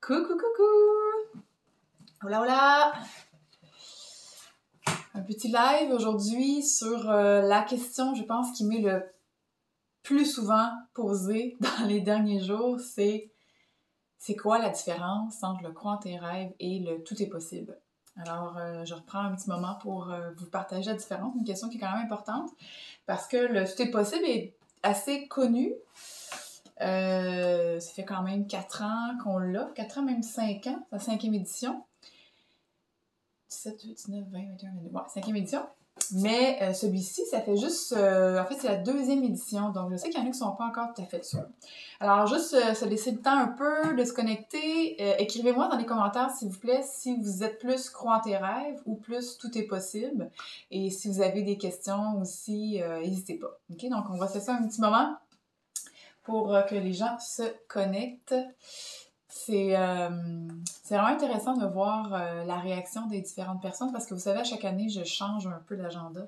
Coucou, coucou! Hola, hola! Un petit live aujourd'hui sur la question, je pense, qui m'est le plus souvent posée dans les derniers jours, c'est quoi la différence entre le croire en tes rêves et le tout est possible? Alors, je reprends un petit moment pour vous partager la différence, une question qui est quand même importante, parce que le tout est possible est assez connu. Ça fait quand même 4 ans qu'on l'a, 4 ans, même 5 ans, c'est la 5e édition. 17, 18, 19, 20, 21, 22, ouais, 5e édition. Mais celui-ci, ça fait juste, en fait, c'est la 2e édition, donc je sais qu'il y en a qui ne sont pas encore tout à fait sûrs. Alors, juste se laisser le temps un peu de se connecter. Écrivez-moi dans les commentaires, s'il vous plaît, si vous êtes plus croire en tes rêves ou plus tout est possible. Et si vous avez des questions aussi, n'hésitez pas. OK? Donc, on va se laisser un petit moment pour que les gens se connectent. C'est vraiment intéressant de voir la réaction des différentes personnes parce que vous savez, à chaque année, je change un peu l'agenda.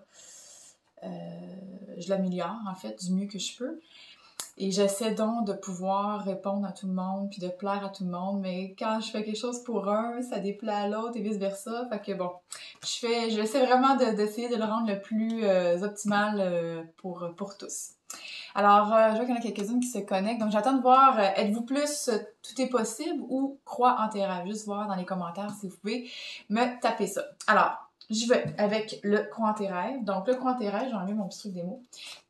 Je l'améliore, en fait, du mieux que je peux. Et j'essaie donc de pouvoir répondre à tout le monde puis de plaire à tout le monde. Mais quand je fais quelque chose pour un, ça déplaît à l'autre et vice-versa. Fait que bon, j'essaie vraiment d'essayer de le rendre le plus optimal pour tous. Alors, je vois qu'il y en a quelques-unes qui se connectent. Donc, j'attends de voir, êtes-vous plus tout est possible ou crois en tes rêves? Juste voir dans les commentaires si vous pouvez me taper ça. Alors, j'y vais avec le crois en tes rêves. Donc, le crois en tes rêves, j'ai enlevé mon petit truc démo.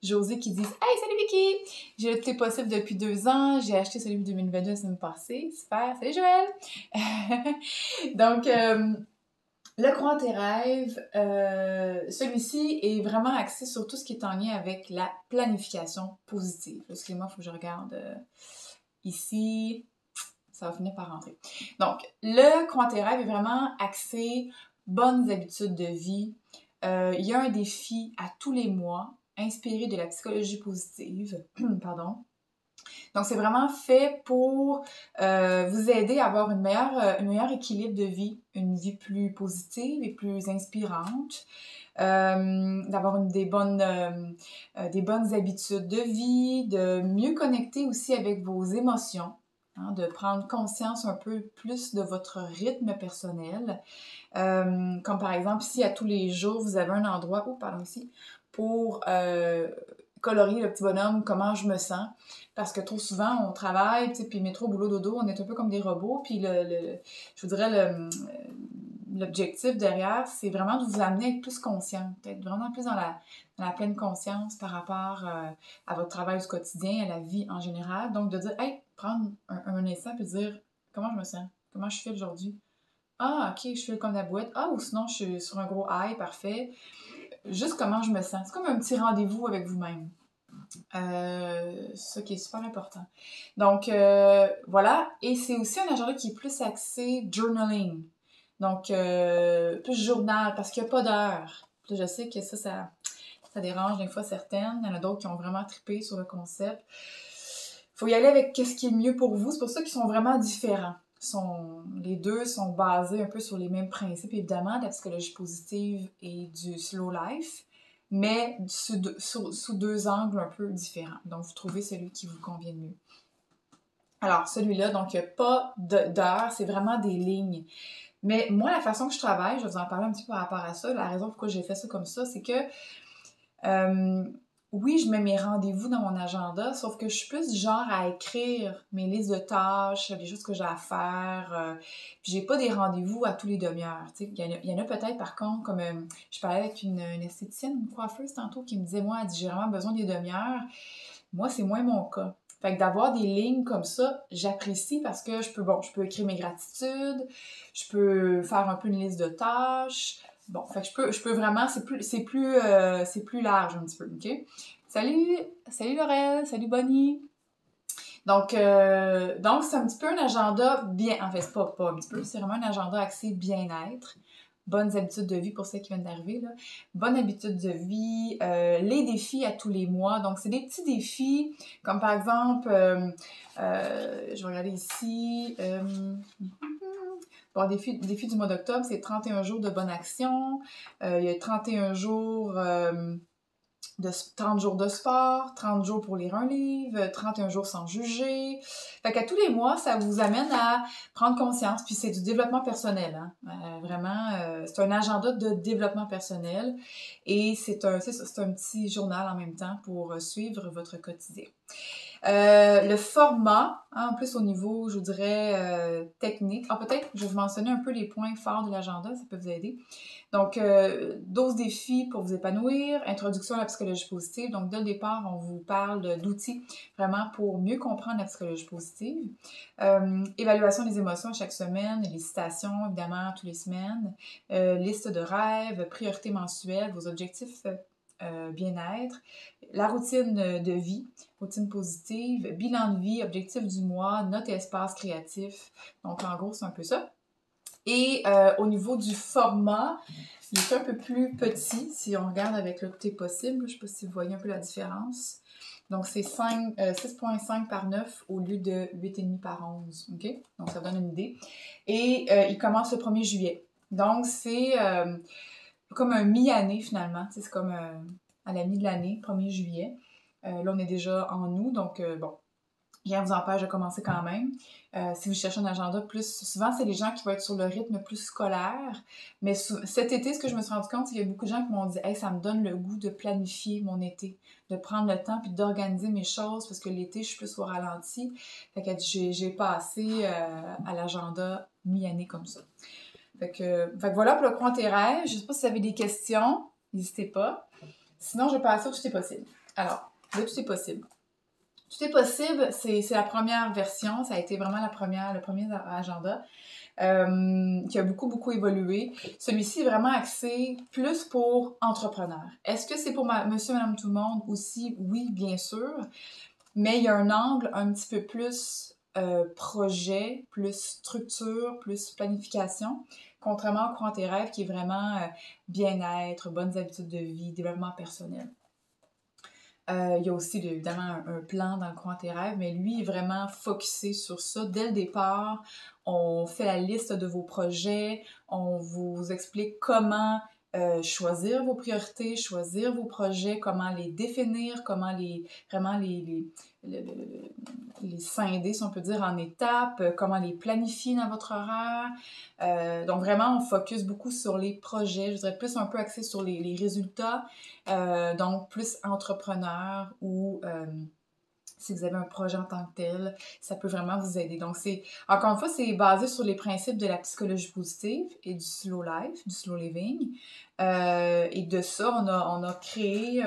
José qui dit « Hey, salut Vicky! J'ai le tout est possible depuis 2 ans. J'ai acheté celui de 2022 la semaine passée. Super! Salut Joël! » Donc, le croire en tes rêves, celui-ci est vraiment axé sur tout ce qui est en lien avec la planification positive. Excusez-moi, il faut que je regarde ici. Ça va finir par rentrer. Donc, le croire en tes rêves est vraiment axé bonnes habitudes de vie. Il y a un défi à tous les mois, inspiré de la psychologie positive. Pardon. Donc, c'est vraiment fait pour vous aider à avoir un meilleur équilibre de vie, une vie plus positive et plus inspirante, d'avoir des bonnes habitudes de vie, de mieux connecter aussi avec vos émotions, hein, de prendre conscience un peu plus de votre rythme personnel. Comme par exemple, si à tous les jours, vous avez un endroit, pour colorier le petit bonhomme, comment je me sens. Parce que trop souvent, on travaille, puis métro, boulot, dodo, on est un peu comme des robots. Puis je vous dirais, l'objectif derrière, c'est vraiment de vous amener à être plus conscient, être vraiment plus dans la pleine conscience par rapport à votre travail du quotidien, à la vie en général. Donc, de dire, hey, prendre un instant et dire, comment je me sens, comment je fais aujourd'hui. Ah, ok, je fais comme la boîte. Ah, ou sinon, je suis sur un gros high, parfait. Juste comment je me sens. C'est comme un petit rendez-vous avec vous-même. Ça qui est super important. Donc, voilà. Et c'est aussi un agenda qui est plus axé journaling. Donc, plus journal, parce qu'il n'y a pas d'heure. Je sais que ça dérange des fois certaines. Il y en a d'autres qui ont vraiment trippé sur le concept. Il faut y aller avec ce qui est mieux pour vous. C'est pour ça qu'ils sont vraiment différents. Les deux sont basés un peu sur les mêmes principes, évidemment, de la psychologie positive et du slow life, mais sous 2 angles un peu différents. Donc, vous trouvez celui qui vous convient le mieux. Alors, celui-là, donc, il n'y a pas d'heure, c'est vraiment des lignes. Mais moi, la façon que je travaille, je vais vous en parler un petit peu par rapport à ça. La raison pourquoi j'ai fait ça comme ça, c'est que oui, je mets mes rendez-vous dans mon agenda, sauf que je suis plus du genre à écrire mes listes de tâches, les choses que j'ai à faire. Puis j'ai pas des rendez-vous à tous les demi-heures. Il y en a peut-être, par contre, comme je parlais avec une esthéticienne, une coiffeuse tantôt, qui me disait, moi, elle dit, j'ai vraiment besoin des demi-heures. Moi, c'est moins mon cas. Fait que d'avoir des lignes comme ça, j'apprécie parce que je peux écrire mes gratitudes, je peux faire un peu une liste de tâches. Bon, fait que je peux vraiment, c'est plus large un petit peu, ok? Salut Laurel, salut Bonnie. Donc c'est un petit peu un agenda bien, en fait, c'est pas un petit peu, c'est vraiment un agenda axé bien-être. Bonnes habitudes de vie pour ceux qui viennent d'arriver, là. Bonnes habitudes de vie, les défis à tous les mois. Donc, c'est des petits défis, comme par exemple, je vais regarder ici, bon, défi du mois d'octobre, c'est 31 jours de bonne action. Il y a 31 jours de 30 jours de sport, 30 jours pour lire un livre, 31 jours sans juger. Fait qu'à tous les mois, ça vous amène à prendre conscience, puis c'est du développement personnel, hein. Vraiment, c'est un agenda de développement personnel et c'est un petit journal en même temps pour suivre votre quotidien. Le format, hein, en plus au niveau, je vous dirais, technique. Ah, peut-être, je vais vous mentionner un peu les points forts de l'agenda, ça peut vous aider. Donc, 12 défis pour vous épanouir, introduction à la psychologie positive. Donc, dès le départ, on vous parle d'outils vraiment pour mieux comprendre la psychologie positive. Évaluation des émotions chaque semaine, les citations, évidemment, toutes les semaines. Liste de rêves, priorités mensuelles, vos objectifs bien-être. La routine de vie, routine positive, bilan de vie, objectif du mois, notre espace créatif. Donc, en gros, c'est un peu ça. Et au niveau du format, il est un peu plus petit, si on regarde avec le côté possible. Je ne sais pas si vous voyez un peu la différence. Donc, c'est 6,5 par 9 au lieu de 8,5 par 11. OK? Donc, ça donne une idée. Et il commence le 1er juillet. Donc, c'est comme un mi-année, finalement. C'est comme à la mi de l'année, 1er juillet. Là, on est déjà en août, donc bon. Rien ne vous empêche de commencer quand même. Si vous cherchez un agenda plus... Souvent, c'est les gens qui vont être sur le rythme plus scolaire. Mais cet été, ce que je me suis rendu compte, c'est qu'il y a beaucoup de gens qui m'ont dit « Hey, ça me donne le goût de planifier mon été, de prendre le temps puis d'organiser mes choses parce que l'été, je suis plus au ralenti. » Fait que j'ai passé à l'agenda mi-année comme ça. Fait que voilà pour le courant tes rêves. Je ne sais pas si vous avez des questions. N'hésitez pas. Sinon, je vais passer au Tout est possible. Alors, le Tout est possible. Tout est possible, c'est la première version, ça a été vraiment le premier agenda qui a beaucoup évolué. Celui-ci est vraiment axé plus pour entrepreneurs. Est-ce que c'est pour monsieur, madame, tout le monde aussi? Oui, bien sûr, mais il y a un angle un petit peu plus projet, plus structure, plus planification, contrairement au courant tes rêves qui est vraiment bien-être, bonnes habitudes de vie, développement personnel. Il y a aussi évidemment un plan dans le courant tes rêves, mais lui est vraiment focusé sur ça. Dès le départ, on fait la liste de vos projets, on vous explique comment choisir vos priorités, choisir vos projets, comment les définir, comment les scinder, si on peut dire, en étapes, comment les planifier dans votre horaire. Donc vraiment, on focus beaucoup sur les projets, je dirais plus un peu axé sur les résultats, donc plus entrepreneur ou si vous avez un projet en tant que tel, ça peut vraiment vous aider. Donc encore une fois, c'est basé sur les principes de la psychologie positive et du slow life, du slow living. Et de ça, on a créé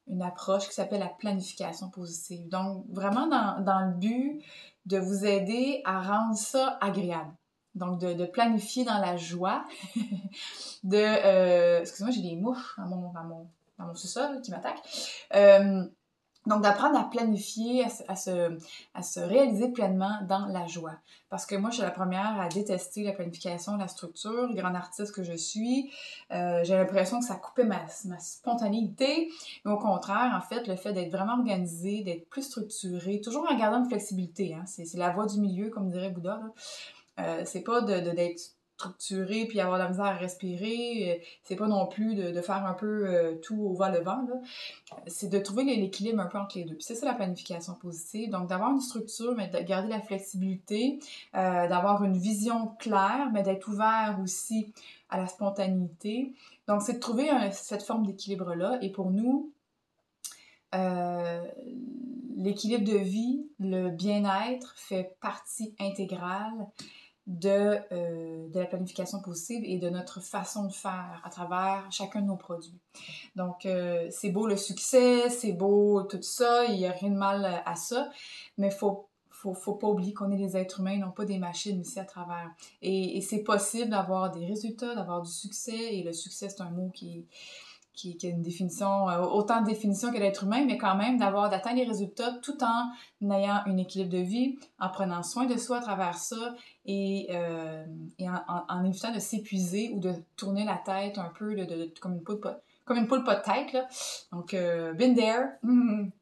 une approche qui s'appelle la planification positive. Donc, vraiment dans le but de vous aider à rendre ça agréable. Donc, de planifier dans la joie, excusez-moi, j'ai des mouches dans mon sous-sol qui m'attaquent. Donc, d'apprendre à planifier, à se réaliser pleinement dans la joie. Parce que moi, je suis la première à détester la planification, la structure, le grand artiste que je suis. J'ai l'impression que ça coupait ma spontanéité. Mais au contraire, en fait, le fait d'être vraiment organisé, d'être plus structuré, toujours en gardant une flexibilité, hein, c'est la voie du milieu, comme dirait Bouddha, là. C'est pas d'être structuré puis avoir de la misère à respirer. C'est pas non plus de faire un peu tout au vent-le-vent, là. C'est de trouver l'équilibre un peu entre les deux. Puis c'est ça la planification positive. Donc d'avoir une structure, mais de garder la flexibilité, d'avoir une vision claire, mais d'être ouvert aussi à la spontanéité. Donc c'est de trouver cette forme d'équilibre-là. Et pour nous, l'équilibre de vie, le bien-être fait partie intégrale de la planification positive et de notre façon de faire à travers chacun de nos produits. Donc, c'est beau le succès, c'est beau tout ça, il n'y a rien de mal à ça, mais faut pas oublier qu'on est des êtres humains, non pas des machines aussi à travers. Et c'est possible d'avoir des résultats, d'avoir du succès, et le succès, c'est un mot qui a une définition, autant de définition que l'être humain, mais quand même d'atteindre les résultats tout en ayant un équilibre de vie, en prenant soin de soi à travers ça et en évitant de s'épuiser ou de tourner la tête un peu comme une poule pas de tête, là. Donc, been there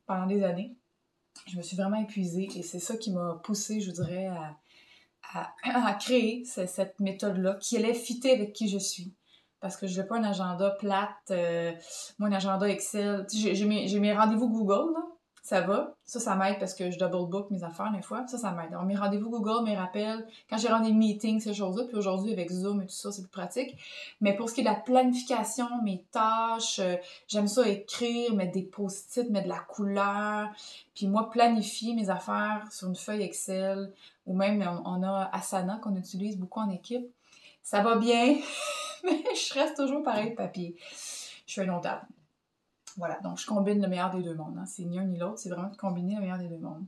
pendant des années. Je me suis vraiment épuisée et c'est ça qui m'a poussée, je dirais, à créer cette méthode-là qui allait fitter avec qui je suis. parce que je n'ai pas un agenda plate, moi un agenda Excel. J'ai mes rendez-vous Google, là, ça va. Ça m'aide parce que je double book mes affaires des fois. Ça m'aide. Alors, mes rendez-vous Google, mes rappels, quand j'ai rendu des meetings, ces choses-là, puis aujourd'hui avec Zoom et tout ça, c'est plus pratique. Mais pour ce qui est de la planification, mes tâches, j'aime ça écrire, mettre des post-it, mettre de la couleur. Puis moi, planifier mes affaires sur une feuille Excel, ou même on a Asana qu'on utilise beaucoup en équipe. Ça va bien, mais je reste toujours pareil de papier. Je suis un notable. Voilà, donc je combine le meilleur des deux mondes. Hein. C'est ni un ni l'autre, c'est vraiment de combiner le meilleur des deux mondes.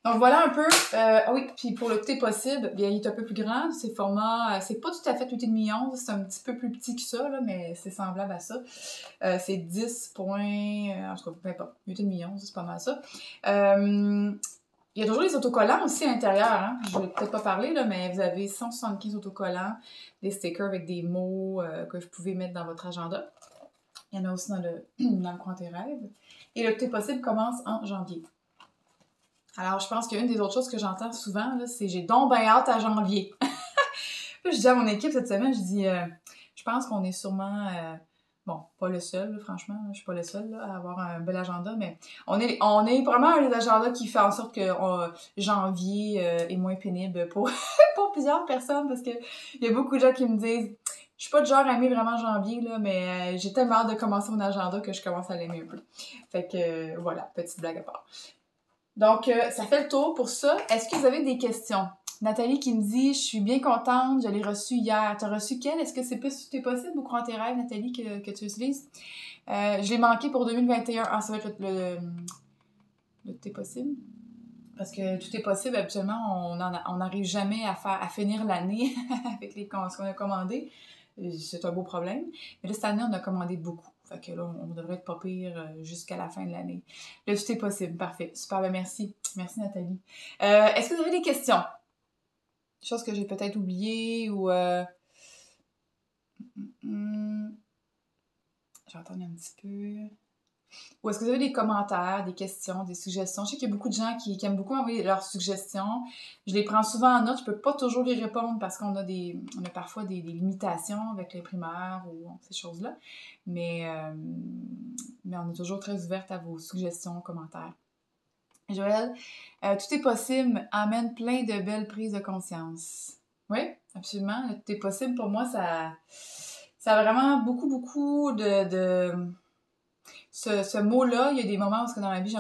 Donc voilà un peu. Ah oui, puis pour le thé possible, bien, il est un peu plus grand. C'est format, c'est pas tout à fait 8,5 onces, c'est un petit peu plus petit que ça, là, mais c'est semblable à ça. C'est 10 points, en tout cas, peu importe, 8,5 onces, c'est pas mal ça. Il y a toujours les autocollants aussi à l'intérieur. Hein? Je ne vais peut-être pas parler, là, mais vous avez 175 autocollants, des stickers avec des mots que vous pouvez mettre dans votre agenda. Il y en a aussi dans le coin tes rêves. Et le thé possible commence en janvier. Alors, je pense qu'une des autres choses que j'entends souvent, là, c'est « j'ai donc bien hâte à janvier ». Puis je dis à mon équipe cette semaine, je dis je pense qu'on est sûrement... bon, pas le seul, là, franchement, je suis pas le seul là, à avoir un bel agenda, mais on est vraiment un agenda qui fait en sorte que janvier est moins pénible pour plusieurs personnes, parce que il y a beaucoup de gens qui me disent je suis pas du genre à aimer vraiment janvier, là, mais j'ai tellement hâte de commencer mon agenda que je commence à l'aimer un peu. Fait que voilà, petite blague à part. Donc, ça fait le tour pour ça. Est-ce que vous avez des questions? Nathalie qui me dit « Je suis bien contente, je l'ai reçu hier. » T'as reçu quelle? Est-ce que c'est plus Tout est possible ou Crois en tes rêves, Nathalie, que tu utilises? Je l'ai manqué pour 2021. Ah, ça va être le Tout est possible? Parce que Tout est possible, habituellement, on n'arrive jamais à finir l'année avec ce qu'on a commandé. C'est un beau problème. Mais là, cette année, on a commandé beaucoup. Fait que là, on devrait être pas pire jusqu'à la fin de l'année. Là, tout est possible. Parfait. Super. Ben, merci. Merci, Nathalie. Est-ce que vous avez des questions? Des choses que j'ai peut-être oubliées ou... Je vais attendre un petit peu. Ou est-ce que vous avez des commentaires, des questions, des suggestions? Je sais qu'il y a beaucoup de gens qui aiment beaucoup envoyer leurs suggestions. Je les prends souvent en note. Je peux pas toujours les répondre parce qu'on a parfois des limitations avec l'imprimeur ou ces choses-là. Mais on est toujours très ouverte à vos suggestions, commentaires. Joël, tout est possible amène plein de belles prises de conscience. Oui, absolument. Le tout est possible, pour moi, ça a vraiment beaucoup de ce mot-là, il y a des moments où dans ma vie,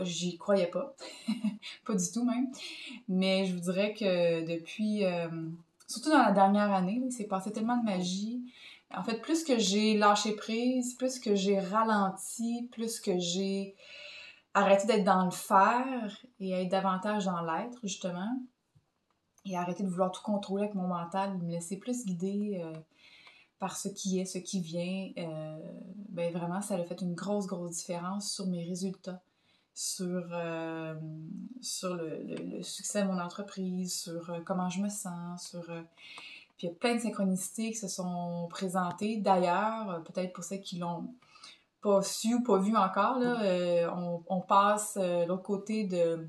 j'y croyais pas. Pas du tout même. Mais je vous dirais que depuis, surtout dans la dernière année, il s'est passé tellement de magie. En fait, plus que j'ai lâché prise, plus que j'ai ralenti, plus que j'ai arrêté d'être dans le faire et être davantage dans l'être, justement. Et arrêté de vouloir tout contrôler avec mon mental, me laisser plus guider par ce qui est, ce qui vient, ben vraiment, ça a fait une grosse différence sur mes résultats, sur le succès de mon entreprise, sur comment je me sens, puis il y a plein de synchronicités qui se sont présentées. D'ailleurs, peut-être pour ceux qui l'ont pas su ou pas vu encore, là, on passe de l'autre côté de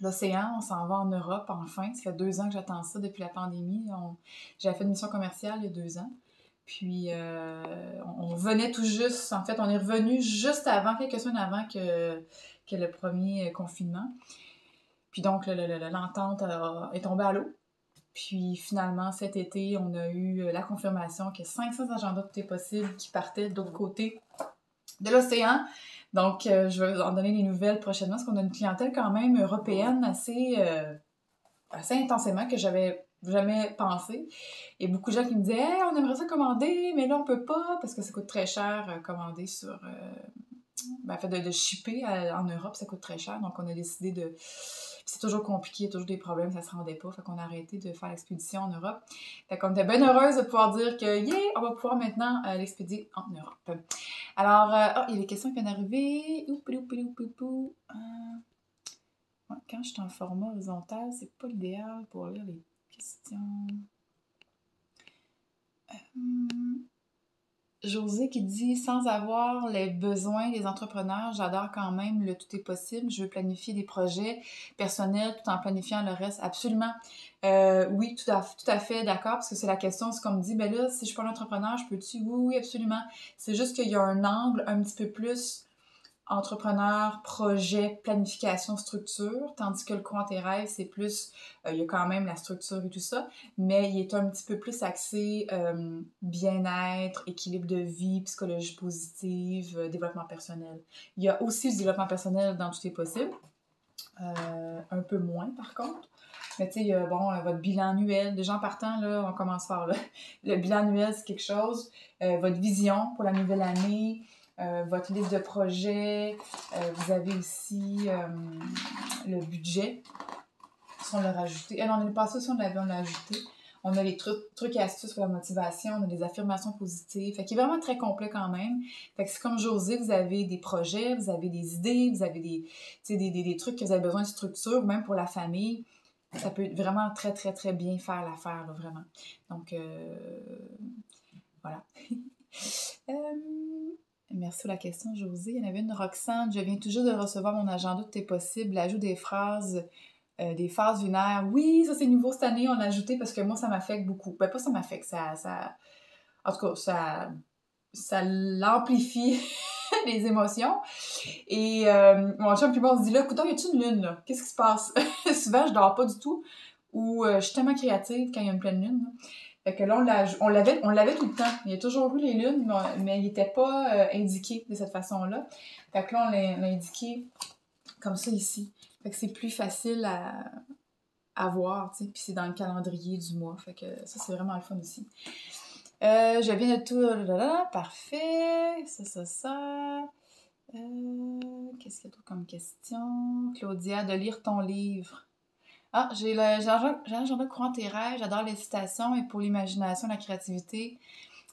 l'océan, on s'en va en Europe, enfin. Ça fait 2 ans que j'attends ça depuis la pandémie. J'avais fait une mission commerciale il y a 2 ans. Puis, on venait tout juste, en fait, on est revenu juste avant, quelques semaines avant que le premier confinement. Puis donc, l'entente est tombée à l'eau. Puis finalement, cet été, on a eu la confirmation que 500 agendas Tout est possible qui partaient de l'autre côté de l'océan. Donc, je vais vous en donner des nouvelles prochainement, parce qu'on a une clientèle quand même européenne assez intensément que j'avais jamais pensé. Il y a beaucoup de gens qui me disaient « Hey, on aimerait ça commander, mais là, on peut pas parce que ça coûte très cher commander sur... en fait, de shipper en Europe, ça coûte très cher. Donc, on a décidé de... C'est toujours compliqué, il y a toujours des problèmes, ça se rendait pas. Fait qu'on a arrêté de faire l'expédition en Europe. Fait qu'on était bien heureuse de pouvoir dire que, yeah, on va pouvoir maintenant l'expédier en Europe. Alors, il y a des questions qui viennent d'arriver. Quand je suis en format horizontal, c'est pas l'idéal pour lire les questions. José qui dit sans avoir les besoins des entrepreneurs, j'adore quand même le tout est possible. Je veux planifier des projets personnels tout en planifiant le reste. Absolument. Oui, tout à fait d'accord, parce que c'est la question, c'est comme dit, ben là, si je suis pas un entrepreneur, je peux-tu? Oui, oui, absolument. C'est juste qu'il y a un angle un petit peu plus entrepreneur, projet, planification, structure, tandis que le courant tes rêves, c'est plus, il y a quand même la structure et tout ça, mais il est un petit peu plus axé bien-être, équilibre de vie, psychologie positive, développement personnel. Il y a aussi du développement personnel dans Tout est possible, un peu moins par contre. Mais tu sais, bon, votre bilan annuel, déjà en partant, là, on commence par là. Le bilan annuel, c'est quelque chose. Votre vision pour la nouvelle année, votre liste de projets. Vous avez aussi le budget. Si on l'a rajouté. Non, on est passé aussi, on l'a ajouté. On a les trucs et astuces pour la motivation, on a des affirmations positives. Fait qu'il est vraiment très complet quand même. Fait que c'est comme José, vous avez des projets, vous avez des idées, vous avez des trucs que vous avez besoin de structure, même pour la famille. Ça peut vraiment très, très, très bien faire l'affaire, là, vraiment. Donc, voilà. Merci pour la question, José. Il y en avait une, Roxane. Je viens toujours de recevoir mon agenda, tout est possible. L'ajout des phases lunaires. Oui, ça c'est nouveau cette année, on l'a ajouté parce que moi, ça m'affecte beaucoup. Ben, pas ça m'affecte, en tout cas, ça l'amplifie les émotions. Et mon chum puis moi, on se dit là, écoute, y a-tu une lune, là? Qu'est-ce qui se passe? Souvent, je dors pas du tout. Ou je suis tellement créative quand il y a une pleine lune. Là. Fait que là, on l'avait tout le temps. Il y a toujours eu les lunes, mais il n'était pas indiqué de cette façon-là. Fait que là, on l'a indiqué comme ça ici. Fait que c'est plus facile à voir, tu sais. Puis c'est dans le calendrier du mois. Fait que ça, c'est vraiment le fun aussi. Je viens de tout... Parfait. Ça. Qu'est-ce qu'il y a d'autre comme question? Claudia, de lire ton livre. Ah, j'ai l'agenda courant tes rêves, j'adore les citations et pour l'imagination, la créativité,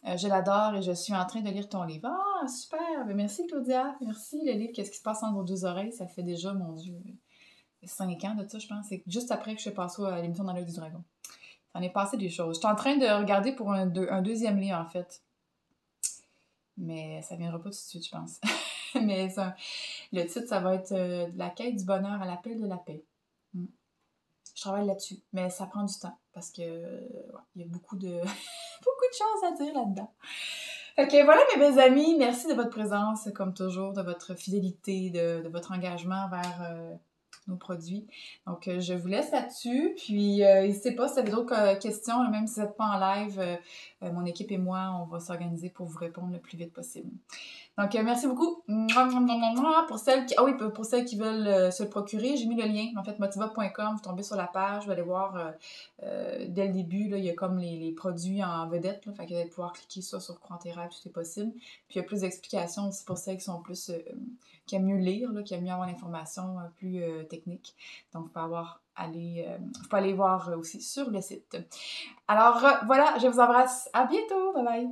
je l'adore et je suis en train de lire ton livre. Ah, super! Ben, merci Claudia, merci le livre Qu'est-ce qui se passe entre vos deux oreilles? Ça fait déjà, mon Dieu, 5 ans de ça, je pense. C'est juste après que je suis passée à l'émission Dans l'œil du dragon. Ça en est passé des choses. Je suis en train de regarder pour un deuxième livre, en fait. Mais ça viendra pas tout de suite, je pense. Mais le titre, ça va être La quête du bonheur à l'appel de la paix. Je travaille là-dessus, mais ça prend du temps parce que il y a beaucoup de choses à dire là-dedans. Fait que voilà mes belles amies, merci de votre présence, comme toujours, de votre fidélité, de votre engagement vers nos produits. Donc je vous laisse là-dessus, puis n'hésitez pas si vous avez d'autres questions, même si vous n'êtes pas en live, mon équipe et moi, on va s'organiser pour vous répondre le plus vite possible. Donc, merci beaucoup. Pour celles qui, pour celles qui veulent se le procurer, j'ai mis le lien, en fait, motiva.com, vous tombez sur la page, vous allez voir, dès le début, là, il y a comme les produits en vedette, là, fait que vous allez pouvoir cliquer soit sur Courant tes rêves, tout est possible. Puis, il y a plus d'explications aussi pour celles qui sont plus, qui aiment mieux lire, là, qui aiment mieux avoir l'information plus technique. Donc, vous pouvez aller voir aussi sur le site. Alors, voilà, je vous embrasse. À bientôt. Bye bye.